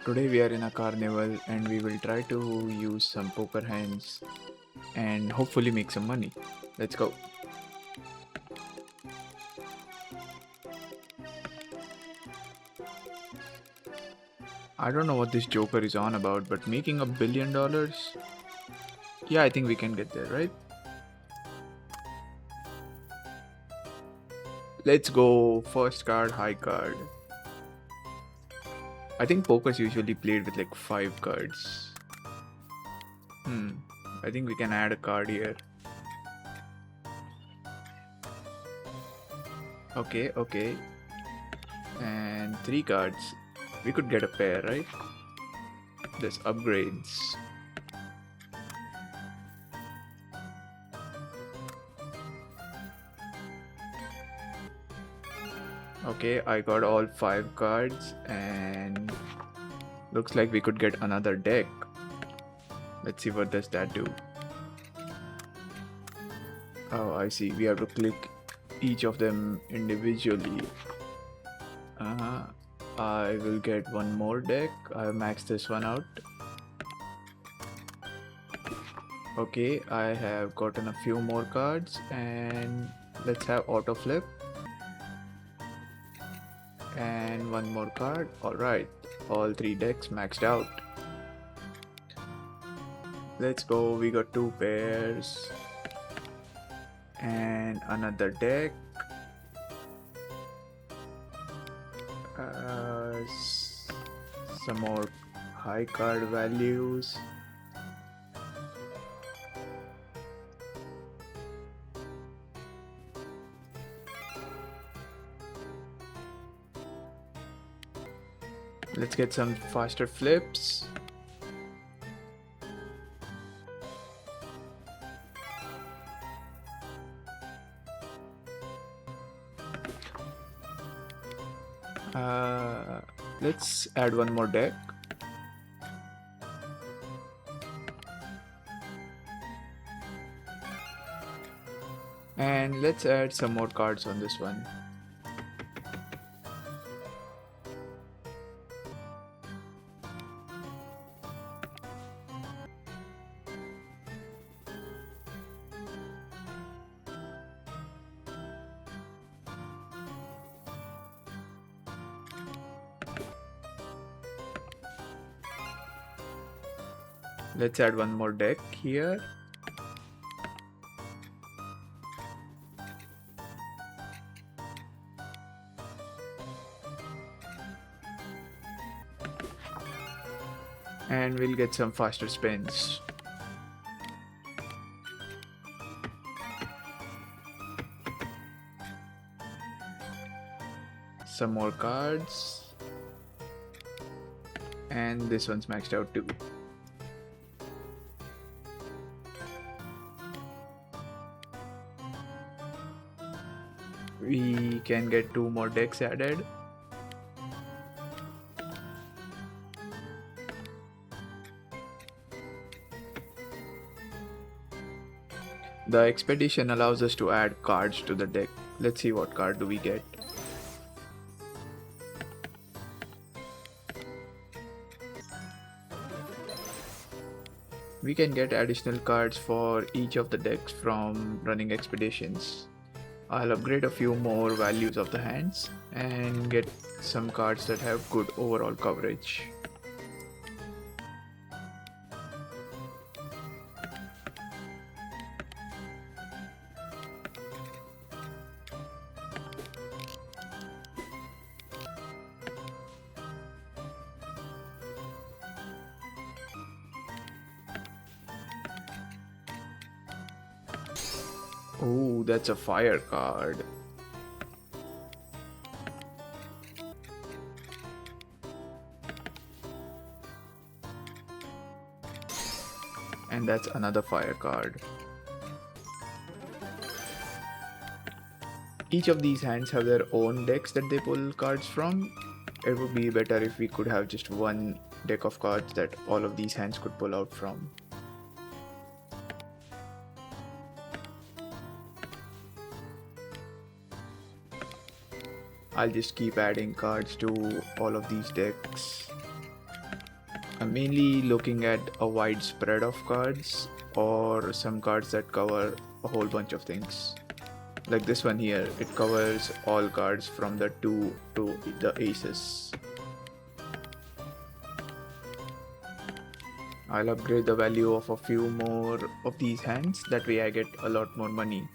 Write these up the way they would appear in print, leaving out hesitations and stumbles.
Today we are in a carnival and we will try to use some poker hands and hopefully make some money. Let's go. I don't know what this Joker is on about, but making $1 billion? Yeah, I think we can get there, right? Let's go. First card, high card. I think poker's usually played with like 5 cards. Hmm. I think we can add a card here. Okay, okay. And 3 cards. We could get a pair, right? There's upgrades. Okay, I got all 5 cards and looks like we could get another deck. Let's see what does that do. Oh, I see. We have to click each of them individually. Uh-huh. I will get one more deck. I'll max this one out. Okay, I have gotten a few more cards and let's have auto flip. And one more card. Alright, all 3 decks maxed out. Let's go. We got 2 pairs and another deck. Some more high card values. Let's get some faster flips. Let's add one more deck. And let's add some more cards on this one. Let's add one more deck here. And we'll get some faster spins. Some more cards. And this one's maxed out too. We can get 2 more decks added. The expedition allows us to add cards to the deck. Let's see what card do we get. We can get additional cards for each of the decks from running expeditions. I'll upgrade a few more values of the hands and get some cards that have good overall coverage. Oh, that's a fire card. And that's another fire card. Each of these hands have their own decks that they pull cards from. It would be better if we could have just one deck of cards that all of these hands could pull out from. I'll just keep adding cards to all of these decks. I'm mainly looking at a wide spread of cards or some cards that cover a whole bunch of things. Like this one here, it covers all cards from the 2 to the aces. I'll upgrade the value of a few more of these hands, that way I get a lot more money.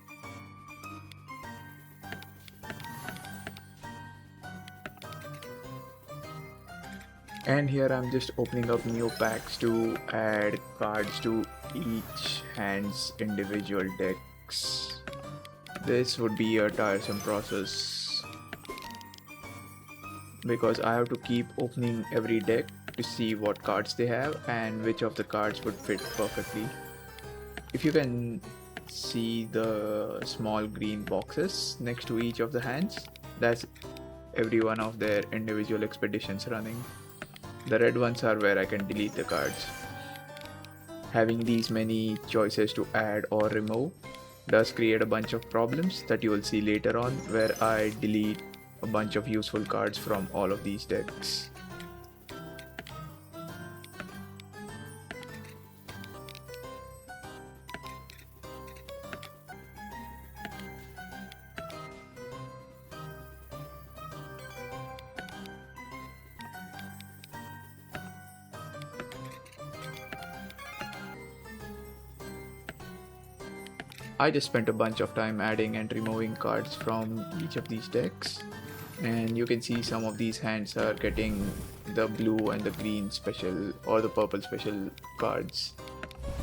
And here I'm just opening up new packs to add cards to each hand's individual decks. This would be a tiresome process because I have to keep opening every deck to see what cards they have and which of the cards would fit perfectly. If you can see the small green boxes next to each of the hands, that's every one of their individual expeditions running. The red ones are where I can delete the cards. Having these many choices to add or remove does create a bunch of problems that you will see later on, where I delete a bunch of useful cards from all of these decks. I just spent a bunch of time adding and removing cards from each of these decks, and you can see some of these hands are getting the blue and the green special or the purple special cards.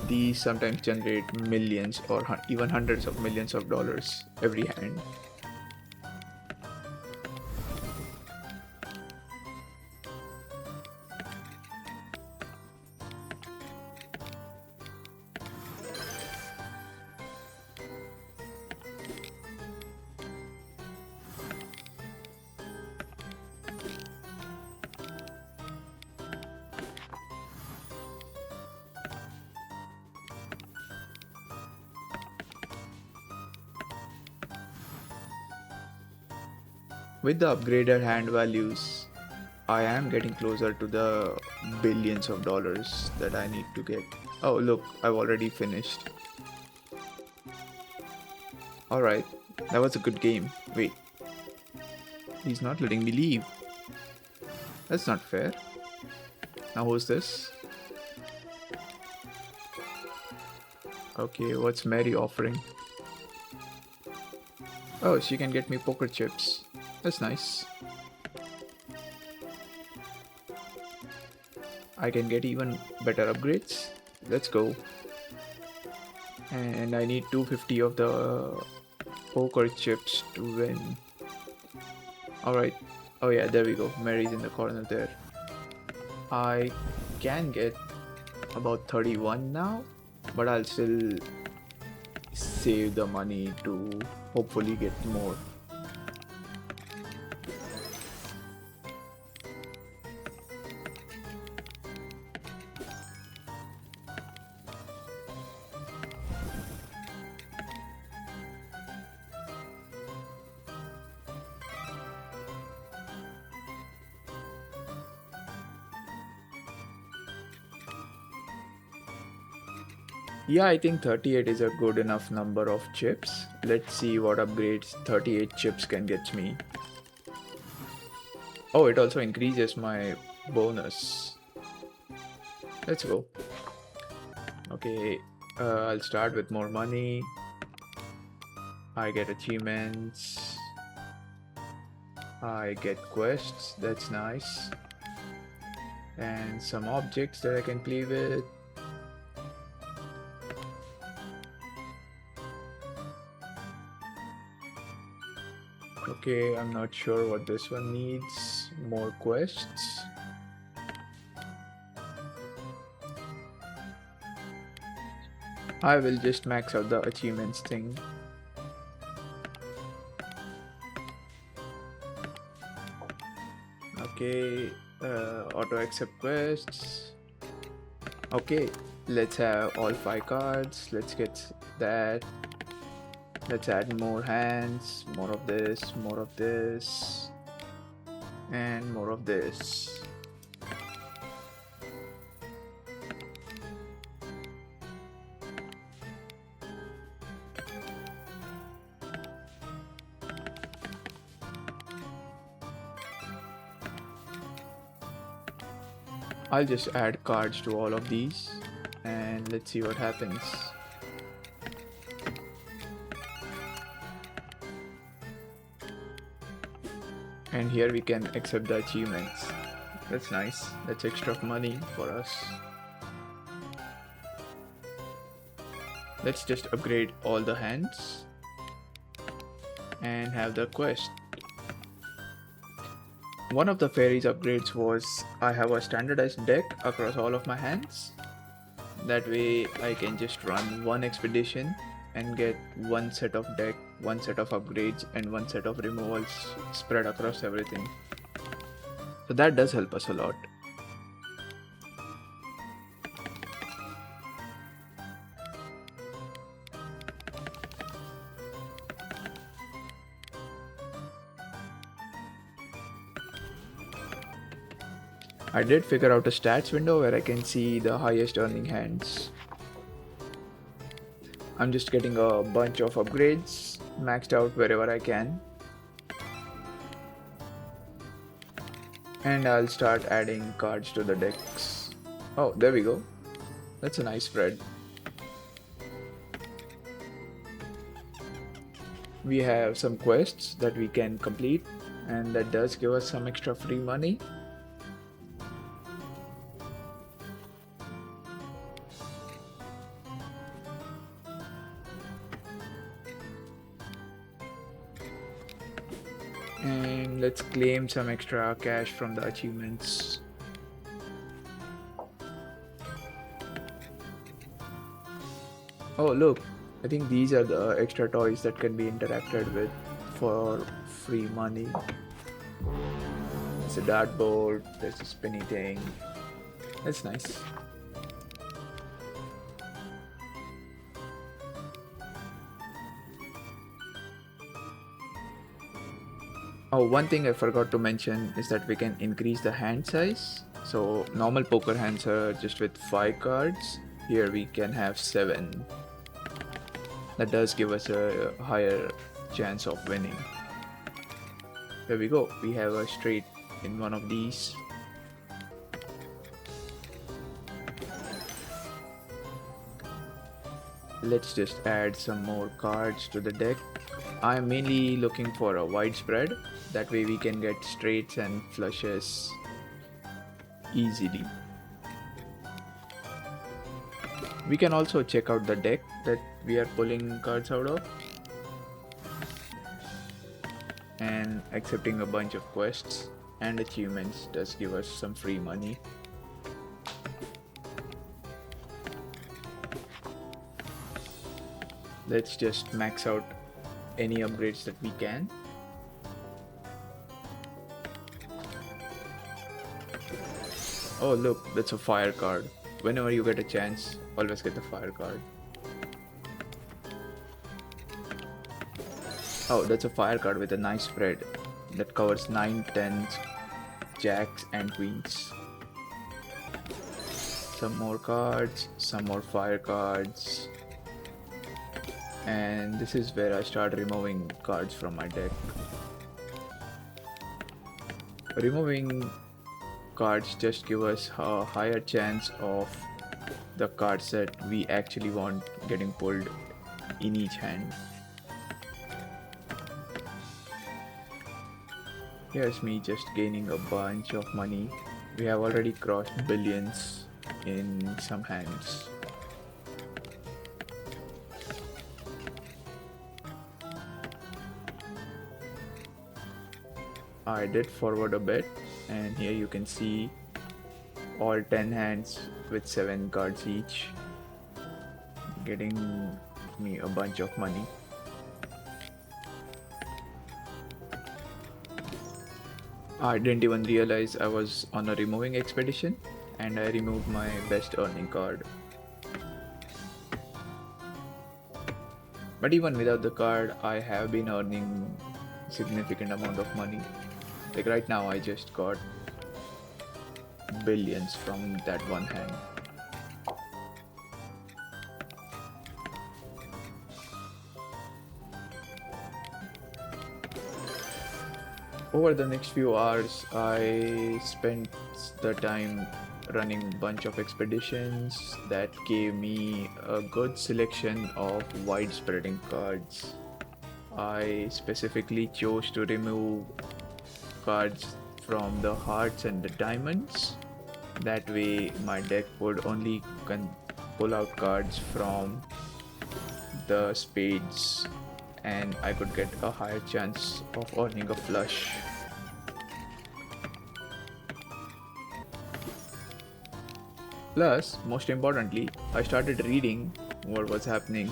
These sometimes generate millions or even hundreds of millions of dollars every hand. With the upgraded hand values, I am getting closer to the billions of dollars that I need to get. Oh look, I've already finished. Alright, that was a good game. Wait, he's not letting me leave. That's not fair. Now who's this? Okay, what's Mary offering? Oh, she can get me poker chips. That's nice. I can get even better upgrades. Let's go. And I need 250 of the poker chips to win. Alright. Oh yeah, there we go. Mary's in the corner there. I can get about 31 now, but I'll still save the money to hopefully get more. Yeah, I think 38 is a good enough number of chips. Let's see what upgrades 38 chips can get me. Oh, it also increases my bonus. Let's go. Okay, I'll start with more money. I get achievements. I get quests, that's nice. And some objects that I can play with. Okay, I'm not sure what this one needs. More quests. I will just max out the achievements thing. Okay, auto accept quests. Okay, let's have all 5 cards. Let's get that. Let's add more hands, more of this, and more of this. I'll just add cards to all of these and let's see what happens. And here we can accept the achievements. That's nice. That's extra money for us. Let's just upgrade all the hands and have the quest. One of the fairies upgrades was I have a standardized deck across all of my hands. That way I can just run one expedition and get one set of deck, one set of upgrades and one set of removals spread across everything. So that does help us a lot. I did figure out a stats window where I can see the highest earning hands. I'm just getting a bunch of upgrades maxed out wherever I can. And I'll start adding cards to the decks. Oh, there we go. That's a nice spread. We have some quests that we can complete and that does give us some extra free money. And let's claim some extra cash from the achievements. Oh look, I think these are the extra toys that can be interacted with for free money. There's a dartboard, there's a spinny thing. That's nice. Oh, one thing I forgot to mention is that we can increase the hand size. So normal poker hands are just with 5 cards. Here we can have 7. That does give us a higher chance of winning. There we go. We have a straight in one of these. Let's just add some more cards to the deck. I'm mainly looking for a wide spread. That way we can get straights and flushes easily. We can also check out the deck that we are pulling cards out of. And accepting a bunch of quests and achievements does give us some free money. Let's just max out any upgrades that we can. Oh look, that's a fire card. Whenever you get a chance, always get the fire card. Oh, that's a fire card with a nice spread that covers 9, 10s, jacks and queens. Some more cards, some more fire cards. And this is where I start removing cards from my deck. Removing cards just give us a higher chance of the cards that we actually want getting pulled in each hand. Here's me just gaining a bunch of money. We have already crossed billions in some hands. I did forward a bit and here you can see all 10 hands with 7 cards each, getting me a bunch of money. I didn't even realize I was on a removing expedition and I removed my best earning card. But even without the card, I have been earning significant amount of money. Like right now I just got billions from that one hand. Over the next few hours, I spent the time running a bunch of expeditions that gave me a good selection of wide spreading cards. I specifically chose to remove cards from the hearts and the diamonds. That way my deck would only pull out cards from the spades and I could get a higher chance of earning a flush. Plus, most importantly, I started reading what was happening.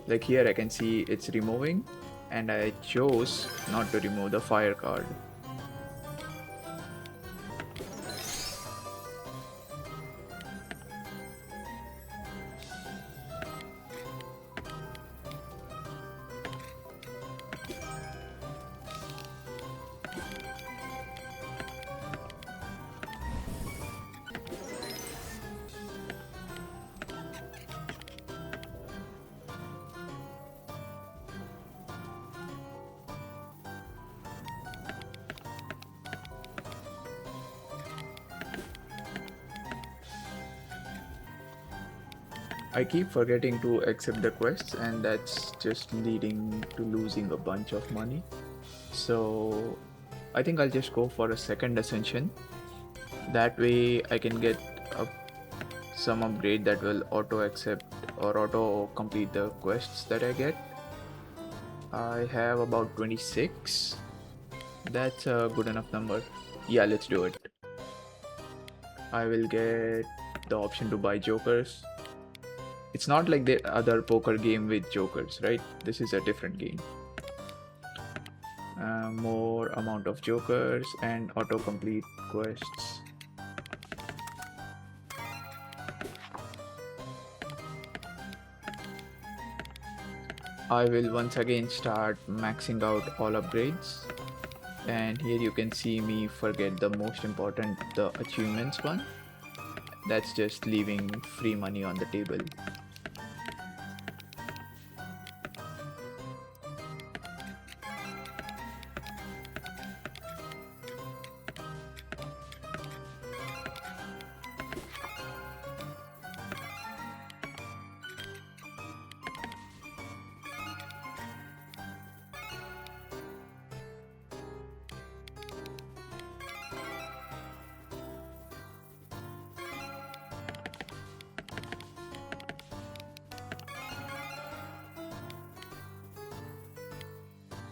Like here I can see it's removing and I chose not to remove the fire card. I keep forgetting to accept the quests and that's just leading to losing a bunch of money. So I think I'll just go for a second ascension. That way I can get some upgrade that will auto accept or auto complete the quests that I get. I have about 26. That's a good enough number. Yeah, let's do it. I will get the option to buy jokers. It's not like the other poker game with jokers, right? This is a different game. More amount of jokers and autocomplete quests. I will once again start maxing out all upgrades. And here you can see me forget the most important, the achievements one. That's just leaving free money on the table.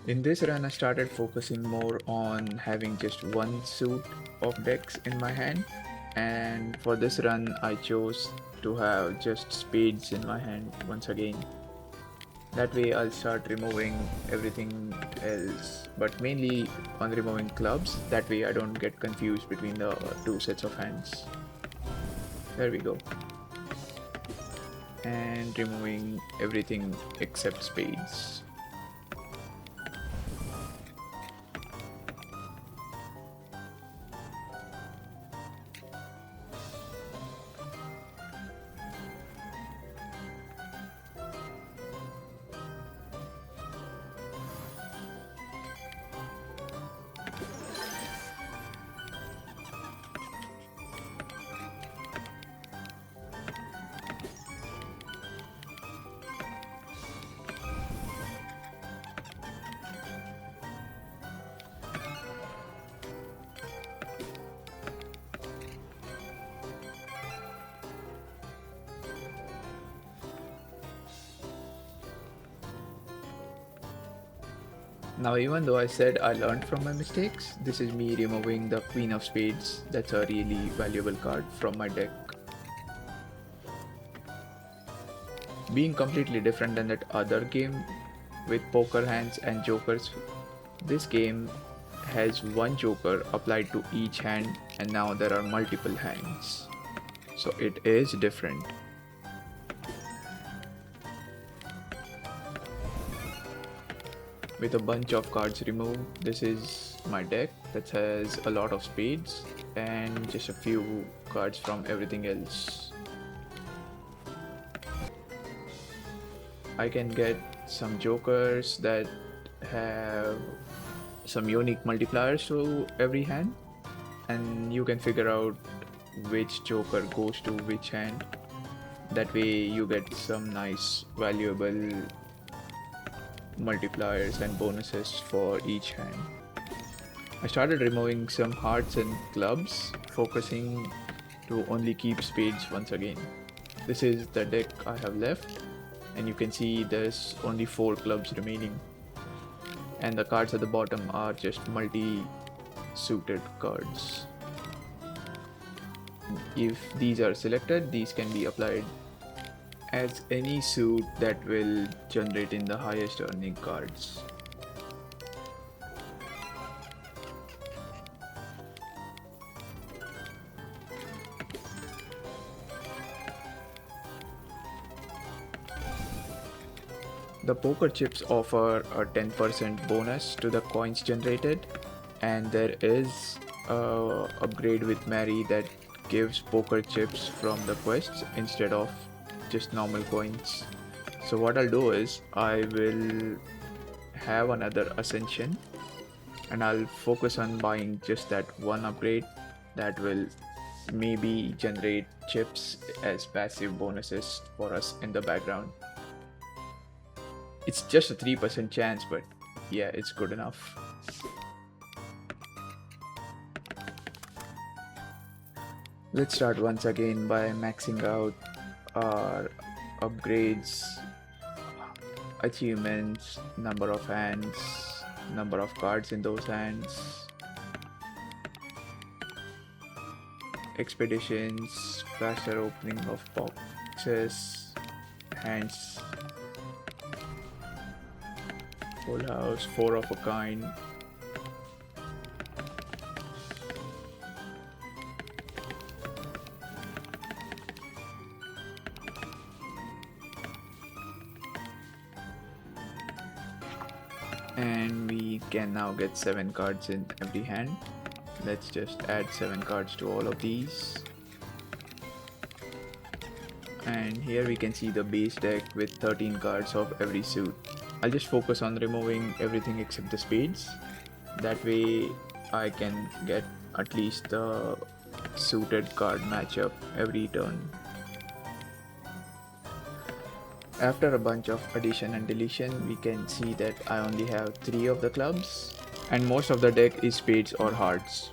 In this run, I started focusing more on having just one suit of decks in my hand, and for this run, I chose to have just spades in my hand once again. That way, I'll start removing everything else, but mainly on removing clubs. That way, I don't get confused between the two sets of hands. There we go. And removing everything except spades. Now, even though I said I learned from my mistakes, this is me removing the Queen of Spades. That's a really valuable card from my deck. Being completely different than that other game with poker hands and jokers, this game has one joker applied to each hand and now there are multiple hands. So it is different. With a bunch of cards removed, this is my deck that has a lot of spades and just a few cards from everything else. I can get some jokers that have some unique multipliers to every hand, and you can figure out which joker goes to which hand. That way you get some nice valuable multipliers and bonuses for each hand. I started removing some hearts and clubs, focusing to only keep spades once again. This is the deck I have left, and you can see there's only 4 clubs remaining, and the cards at the bottom are just multi-suited cards. If these are selected, these can be applied as any suit that will generate in the highest earning cards. The poker chips offer a 10% bonus to the coins generated, and there is a upgrade with Mary that gives poker chips from the quests instead of just normal coins. So what I'll do is I will have another ascension, and I'll focus on buying just that one upgrade that will maybe generate chips as passive bonuses for us in the background. It's just a 3% chance, but yeah, it's good enough. Let's start once again by maxing out our upgrades, achievements, number of hands, number of cards in those hands, expeditions, faster opening of boxes, hands, full house, 4 of a kind. And we can now get 7 cards in every hand. Let's just add 7 cards to all of these. And here we can see the base deck with 13 cards of every suit. I'll just focus on removing everything except the spades. That way I can get at least the suited card matchup every turn. After a bunch of addition and deletion, we can see that I only have 3 of the clubs, and most of the deck is spades or hearts.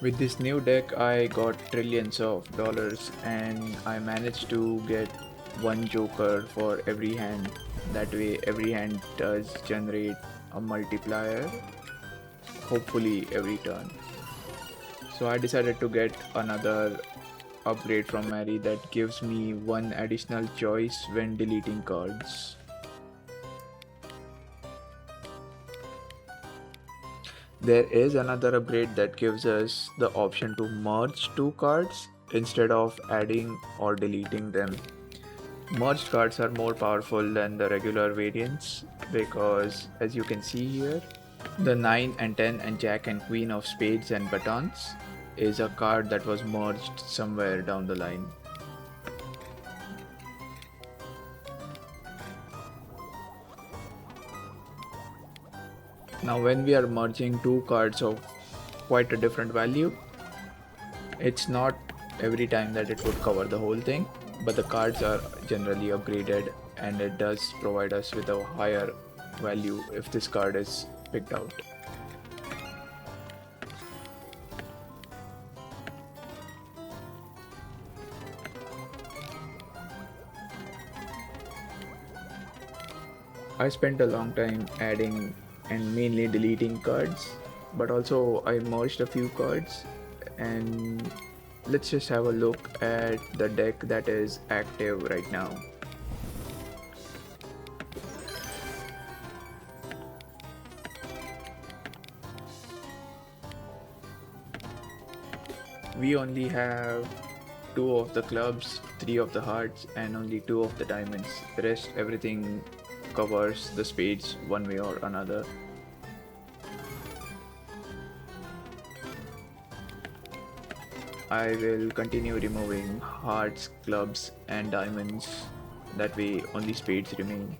With this new deck, I got trillions of dollars, and I managed to get 1 joker for every hand. That way every hand does generate a multiplier, hopefully every turn. So I decided to get another upgrade from Mary that gives me 1 additional choice when deleting cards. There is another upgrade that gives us the option to merge 2 cards instead of adding or deleting them. Merged cards are more powerful than the regular variants because, as you can see here, the 9 and 10 and Jack and Queen of Spades and Batons is a card that was merged somewhere down the line. Now when we are merging 2 cards of quite a different value, it's not every time that it would cover the whole thing, but the cards are generally upgraded and it does provide us with a higher value if this card is picked out. I spent a long time adding and mainly deleting cards, but also I merged a few cards, and let's just have a look at the deck that is active right now. We only have 2 of the clubs, 3 of the hearts, and only 2 of the diamonds. The rest, everything covers the spades one way or another. I will continue removing hearts, clubs and diamonds. That way only spades remain.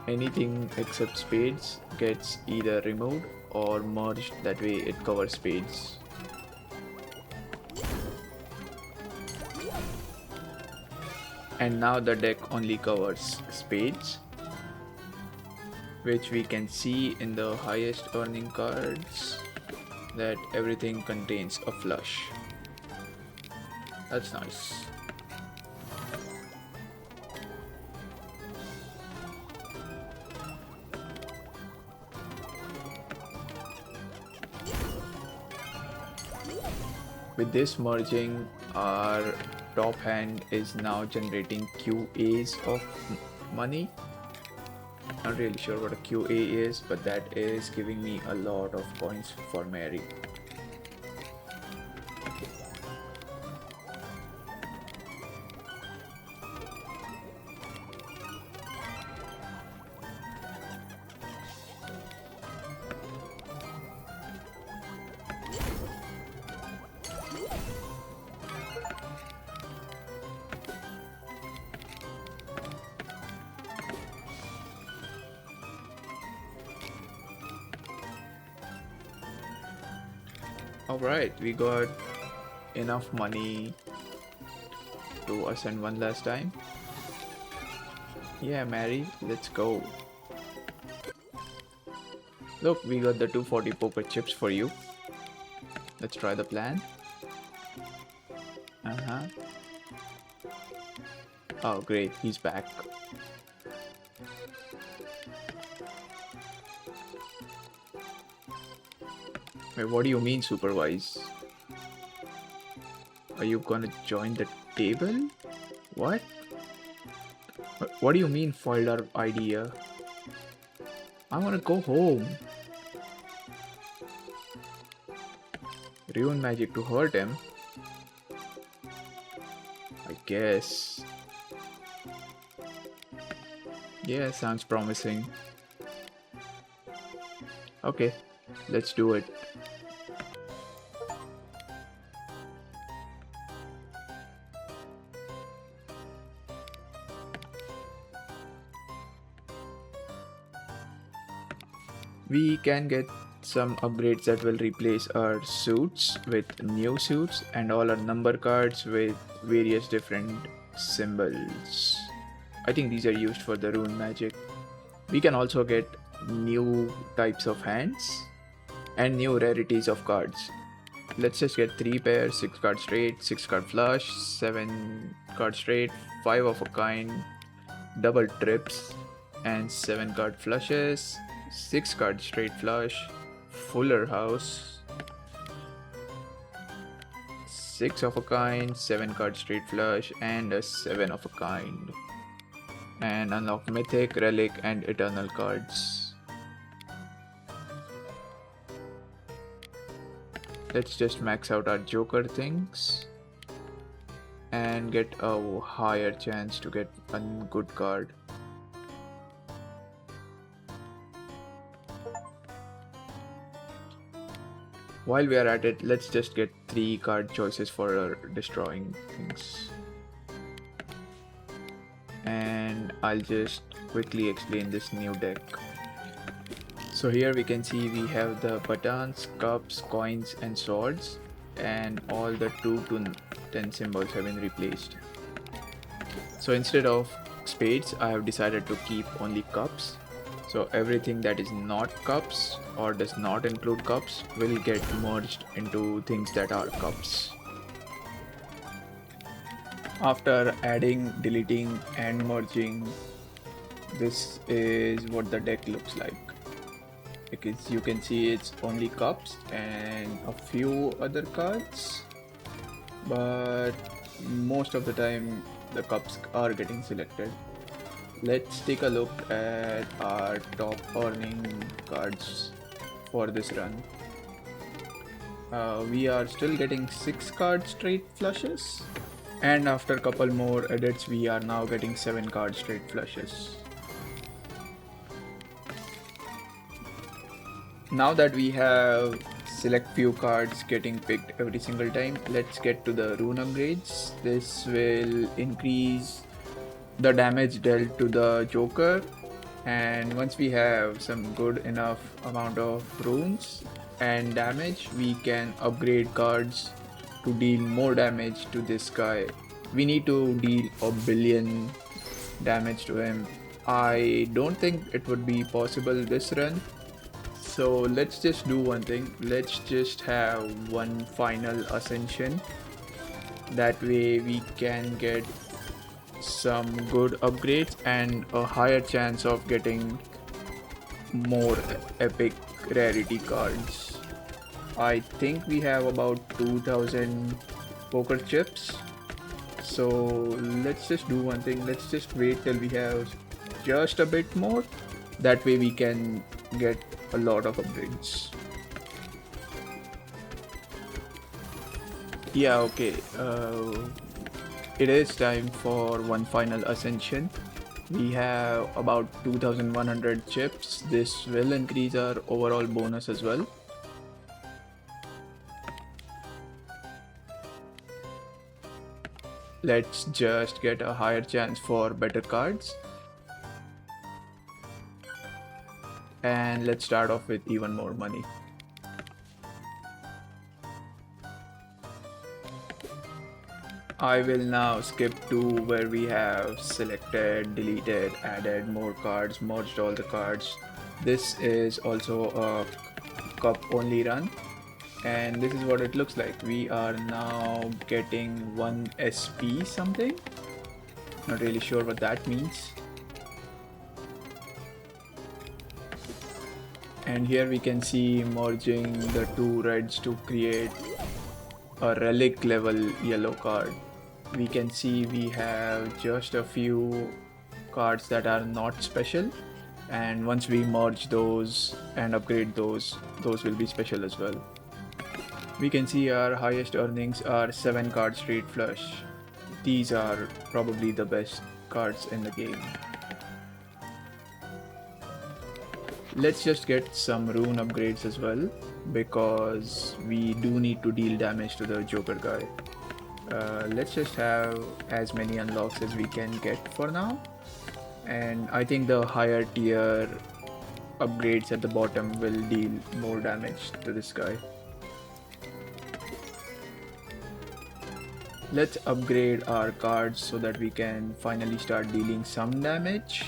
Anything except spades gets either removed or merged, that way it covers spades. And now the deck only covers spades, which we can see in the highest earning cards that everything contains a flush. That's nice. With this merging, our top hand is now generating QAs of money. Not really sure what a QA is, but that is giving me a lot of coins for Mary. Alright, we got enough money to ascend one last time. Yeah, Mary, let's go. Look, we got the 240 poker chips for you. Let's try the plan. Oh, great, he's back. Wait, what do you mean supervise? Are you gonna join the table? What? What do you mean foiled our idea? I wanna go home. Ruin magic to hurt him? I guess. Yeah, sounds promising. Okay, let's do it. We can get some upgrades that will replace our suits with new suits and all our number cards with various different symbols. I think these are used for the rune magic. We can also get new types of hands and new rarities of cards. Let's just get 3 pairs, 6 card straight, 6 card flush, 7 card straight, 5 of a kind, double trips and 7 card flushes, 6 card straight flush, fuller house, 6 of a kind, 7 card straight flush and a 7 of a kind. And unlock mythic, relic and eternal cards. Let's just max out our joker things and get a higher chance to get a good card. While we are at it, let's just get 3 card choices for our destroying things. And I'll just quickly explain this new deck. So here we can see we have the buttons, cups, coins and swords, and all the 2 to 10 symbols have been replaced. So instead of spades, I have decided to keep only cups. So everything that is not cups or does not include cups will get merged into things that are cups. After adding, deleting and merging, this is what the deck looks like. Because you can see it's only cups and a few other cards, but most of the time the cups are getting selected. Let's take a look at our top earning cards for this run. We are still getting 6 card straight flushes, And after a couple more edits, we are now getting 7 card straight flushes. Now that we have select few cards getting picked every single time, let's get to the rune upgrades. This will increase the damage dealt to the Joker, and once we have some good enough amount of runes and damage, we can upgrade cards to deal more damage to this guy. We need to deal a billion damage to him. I don't think it would be possible this run, so let's just do one thing. Let's just have one final ascension. That way we can get some good upgrades and a higher chance of getting more epic rarity cards. I think we have about 2000 poker chips. So let's just do one thing. Let's just wait till we have just a bit more. That way we can get a lot of upgrades. Yeah, okay. It is time for one final ascension. We have about 2100 chips. This will increase our overall bonus as well. Let's just get a higher chance for better cards. And let's start off with even more money. I will now skip to where we have selected, deleted, added more cards, merged all the cards. This is also a cup only run, and this is what it looks like. We are now getting 1 SP something. Not really sure what that means. And here we can see merging the two reds to create a relic level yellow card. We can see we have just a few cards that are not special, and once we merge those and upgrade those will be special as well. We can see our highest earnings are 7 card straight flush. These are probably the best cards in the game. Let's just get some rune upgrades as well, because we do need to deal damage to the Joker guy. Let's just have as many unlocks as we can get for now, and I think the higher tier upgrades at the bottom will deal more damage to this guy. Let's upgrade our cards so that we can finally start dealing some damage,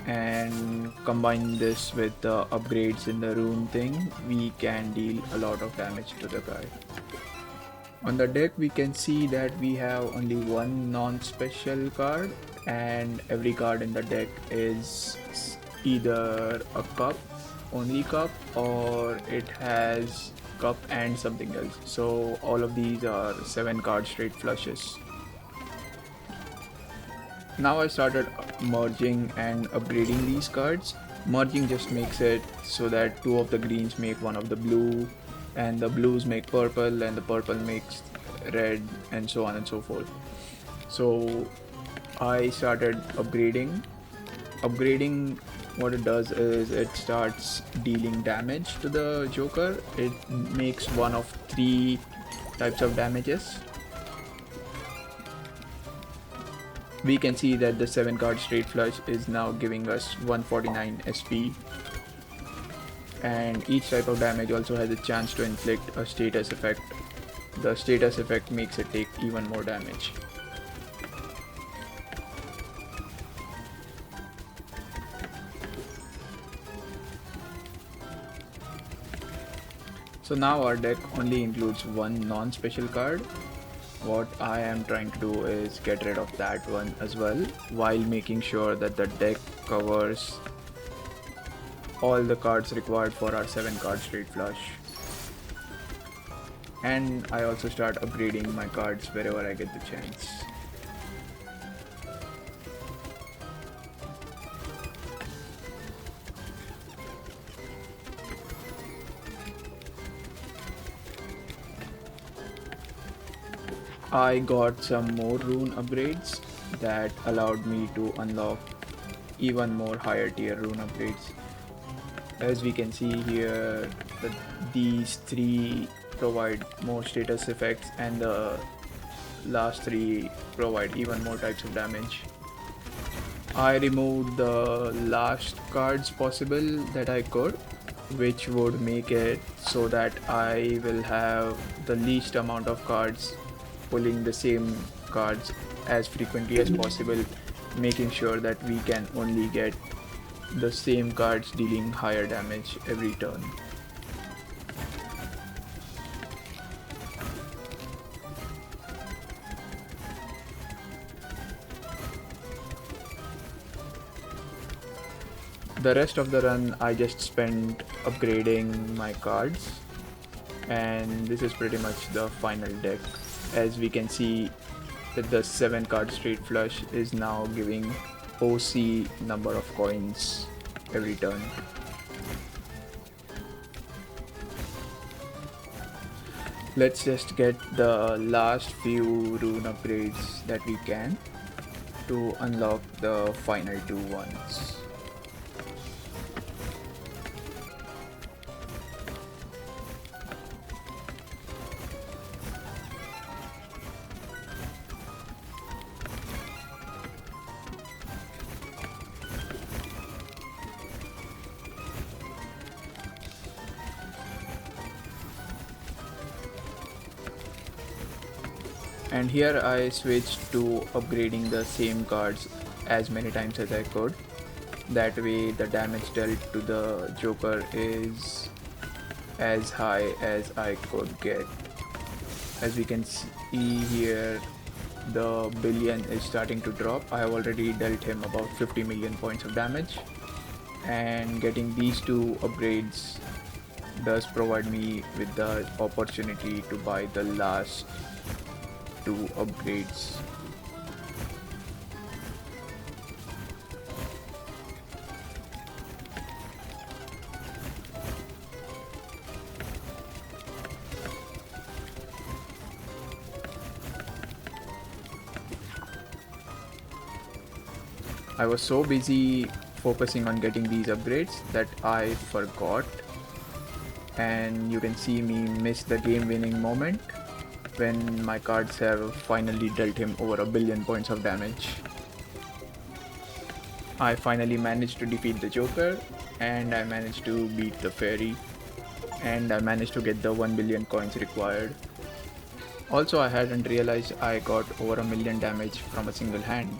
and combine this with the upgrades in the rune thing, we can deal a lot of damage to the guy. On the deck we can see that we have only one non-special card, and every card in the deck is either a cup, only cup, or it has cup and something else. So all of these are 7 card straight flushes. Now I started merging and upgrading these cards. Merging just makes it so that 2 of the greens make 1 of the blue, and the blues make purple, and the purple makes red, and so on and so forth. So I started upgrading. What it does is it starts dealing damage to the Joker. It makes 1 of 3 types of damages. We can see that the 7 card straight flush is now giving us 149 SP, and each type of damage also has a chance to inflict a status effect. The status effect makes it take even more damage. So now our deck only includes 1 non-special card. What I am trying to do is get rid of that one as well, while making sure that the deck covers all the cards required for our 7 card straight flush. And I also start upgrading my cards wherever I get the chance. I got some more rune upgrades that allowed me to unlock even more higher tier rune upgrades. As we can see here, these three provide more status effects, and the last three provide even more types of damage. I removed the last cards possible that I could, which would make it so that I will have the least amount of cards pulling the same cards as frequently as possible, making sure that we can only get the same cards dealing higher damage every turn. The rest of the run I just spent upgrading my cards, and this is pretty much the final deck. As we can see that the 7 card straight flush is now giving OC number of coins every turn. Let's just get the last few rune upgrades that we can to unlock the final 2 ones. And here I switched to upgrading the same cards as many times as I could. That way the damage dealt to the Joker is as high as I could get. As we can see here, the billion is starting to drop. I have already dealt him about 50 million points of damage, and getting these 2 upgrades does provide me with the opportunity to buy the last 2 upgrades. I was so busy focusing on getting these upgrades that I forgot, and you can see me miss the game winning moment when my cards have finally dealt him over 1 billion points of damage. I finally managed to defeat the Joker, and I managed to beat the fairy, and I managed to get the 1 billion coins required. Also, I hadn't realized I got over 1 million damage from a single hand.